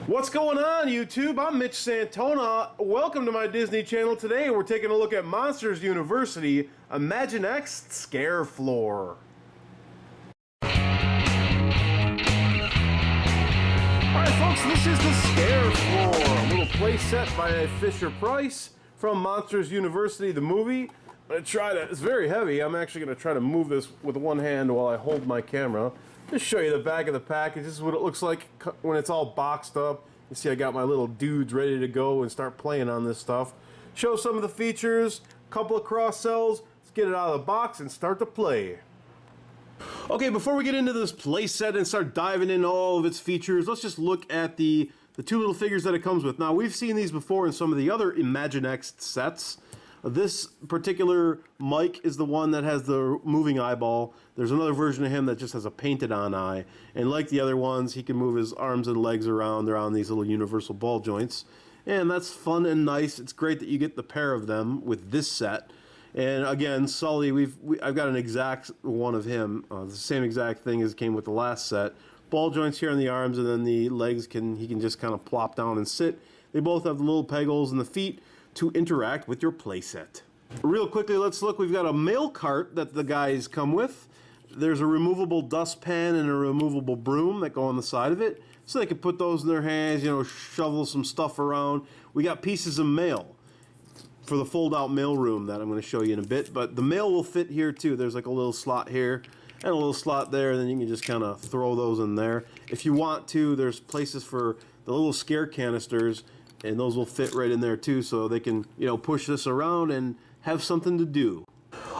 What's going on, YouTube? I'm Mitch Santona. Welcome to my Disney channel. Today we're taking a look at Monsters University Imaginext Scare Floor. Alright folks, this is the Scare Floor, a little play set by Fisher-Price from Monsters University, the movie. I'm going to try to, it's very heavy, I'm actually going to try to move this with one hand while I hold my camera. Just show you the back of the package. This is what it looks like when it's all boxed up. You see I got my little dudes ready to go and start playing on this stuff. Show some of the features, a couple of cross sells. Let's get it out of the box and start to play. Okay, before we get into this play set and start diving into all of its features, let's just look at the two little figures that it comes with. Now, we've seen these before in some of the other Imaginext sets. This particular Mike is the one that has the moving eyeball. There's another version of him that just has a painted on eye. And like the other ones, he can move his arms and legs around. They're on these little universal ball joints. And that's fun and nice. It's great that you get the pair of them with this set. And again, Sully, I've got an exact one of him. The same exact thing as came with the last set. Ball joints here on the arms, and then the legs, he can just kind of plop down and sit. They both have the little peg holes in the feet to interact with your playset. Real quickly, let's look. We've got a mail cart that the guys come with. There's a removable dustpan and a removable broom that go on the side of it, so they can put those in their hands, you know, shovel some stuff around. We got pieces of mail for the fold-out mail room that I'm going to show you in a bit, but the mail will fit here too. There's like a little slot here and a little slot there, and then you can just kind of throw those in there. If you want to, there's places for the little scare canisters, and those will fit right in there too, so they can, you know, push this around and have something to do.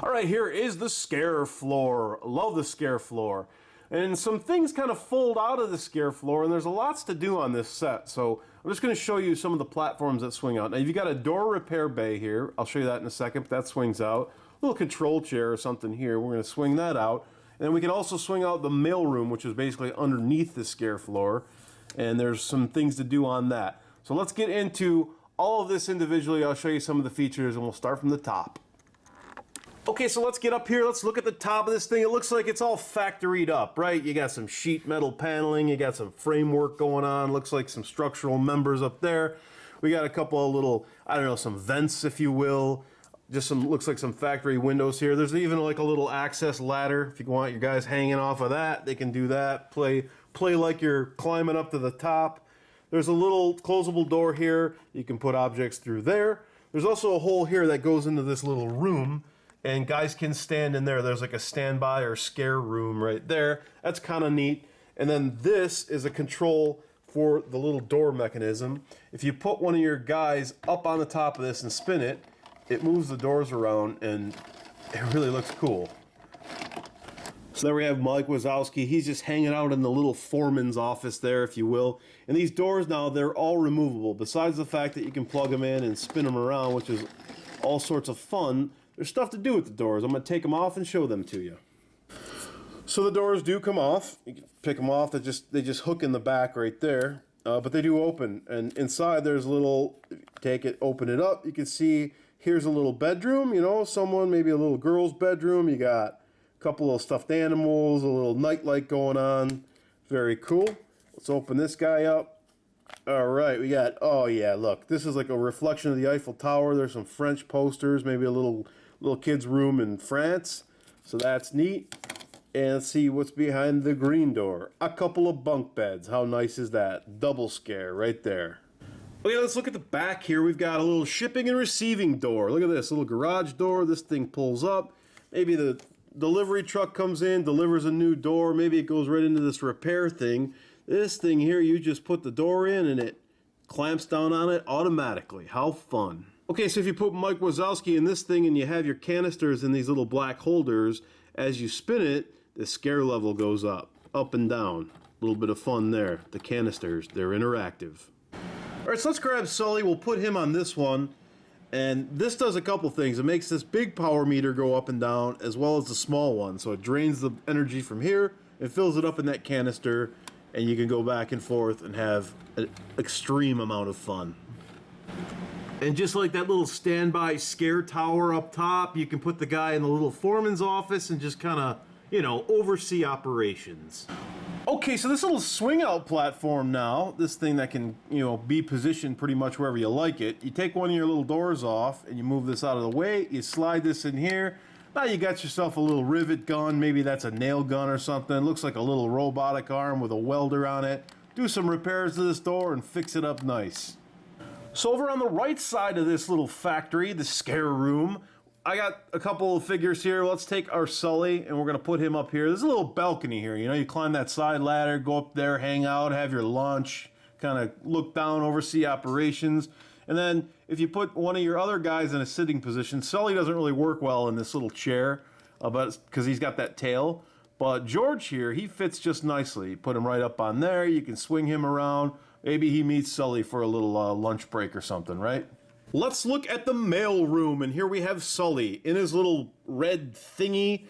All right, here is the Scare Floor. Love the Scare Floor. And some things kind of fold out of the Scare Floor, and there's lots to do on this set. So I'm just going to show you some of the platforms that swing out. Now, you've got a door repair bay here. I'll show you that in a second, but that swings out. A little control chair or something here. We're going to swing that out. And then we can also swing out the mail room, which is basically underneath the Scare Floor. And there's some things to do on that. So let's get into all of this individually. I'll show you some of the features, and we'll start from the top. Okay, so let's get up here. Let's look at the top of this thing. It looks like it's all factoried up, right? You got some sheet metal paneling. You got some framework going on. Looks like some structural members up there. We got a couple of little, I don't know, some vents, if you will. Just some, looks like some factory windows here. There's even like a little access ladder. If you want your guys hanging off of that, they can do that. Play like you're climbing up to the top. There's a little closable door here. You can put objects through there. There's also a hole here that goes into this little room, and guys can stand in there. There's like a standby or scare room right there. That's kind of neat. And then this is a control for the little door mechanism. If you put one of your guys up on the top of this and spin it, it moves the doors around, and it really looks cool. So there we have Mike Wazowski. He's just hanging out in the little foreman's office there, if you will. And these doors now, they're all removable. Besides the fact that you can plug them in and spin them around, which is all sorts of fun, there's stuff to do with the doors. I'm going to take them off and show them to you. So the doors do come off. You can pick them off. They just hook in the back right there. But they do open. And inside there's a little, take it, open it up. You can see here's a little bedroom, you know, maybe a little girl's bedroom. You got couple of stuffed animals, a little nightlight going on. Very cool. Let's open this guy up. All right, we got, oh yeah, look, this is like a reflection of the Eiffel Tower. There's some French posters, maybe a little kid's room in France. So that's neat. And let's see what's behind the green door. A couple of bunk beds. How nice is that? Double scare right there. Okay, let's look at the back here. We've got a little shipping and receiving door. Look at this, little garage door. This thing pulls up. Maybe the delivery truck comes in, delivers a new door. Maybe it goes right into this repair thing. This thing here, you just put the door in and it clamps down on it automatically. How fun. Okay, so if you put Mike Wazowski in this thing and you have your canisters in these little black holders, as you spin it, the scare level goes up and down. A little bit of fun there. The canisters, they're interactive. All right, so let's grab Sully. We'll put him on this one. And this does a couple things. It makes this big power meter go up and down, as well as the small one. So it drains the energy from here and fills it up in that canister, and you can go back and forth and have an extreme amount of fun. And just like that little standby scare tower up top, you can put the guy in the little foreman's office and just kind of, you know, oversee operations. Okay, so this little swing out platform now, this thing that can, be positioned pretty much wherever you like it. You take one of your little doors off and you move this out of the way, you slide this in here. Now you got yourself a little rivet gun, maybe that's a nail gun or something. Looks like a little robotic arm with a welder on it. Do some repairs to this door and fix it up nice. So over on the right side of this little factory, the scare room, I got a couple of figures here. Let's take our Sully and we're gonna put him up here. There's a little balcony here, you climb that side ladder, go up there, hang out, have your lunch, kind of look down, oversee operations. And then if you put one of your other guys in a sitting position, Sully doesn't really work well in this little chair, because he's got that tail. But George here, he fits just nicely. Put him right up on there, you can swing him around. Maybe he meets Sully for a little lunch break or something, right? Let's look at the mail room, and here we have Sully in his little red thingy.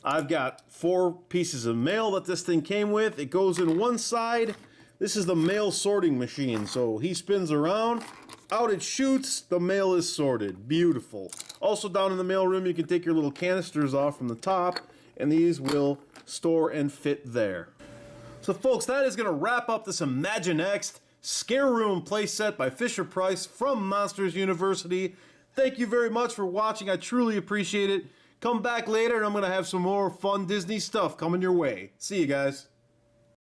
I've got 4 pieces of mail that this thing came with. It goes in one side. This is the mail sorting machine, so he spins around, out it shoots, the mail is sorted. Beautiful. Also down in the mail room, you can take your little canisters off from the top, and these will store and fit there. So folks, that is going to wrap up this Imaginext Scare Room playset by Fisher-Price from Monsters University. Thank you very much for watching. I truly appreciate it. Come back later and I'm going to have some more fun Disney stuff coming your way. See you guys.